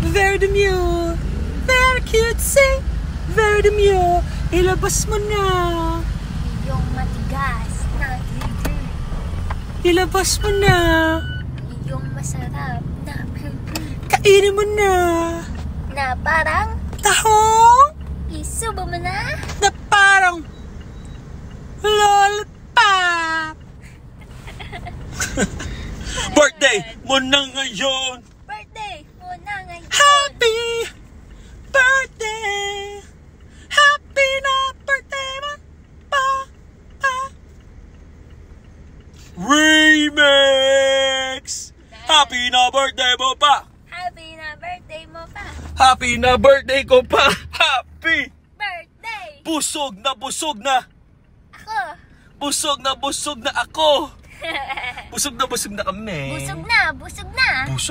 Very demure. Very cute, say. Very demure. Ilabas mo na. Yung matigas na gigil. Ilabas mo na. Yung masarap na Kainin mo na. na parang Tahong. isubo mo na. Na parang lollipop. Birthday mo na ngayon. Birthday mo na ngayon. Happy birthday. Happy na birthday mo pa. Remix. Happy na birthday mo pa. Happy na birthday mo pa. Happy na birthday ko pa. Happy. Birthday. Busog na busog na. Ako. Busog na busog na ako. Busog na kami. Busog na, busog na. Busog.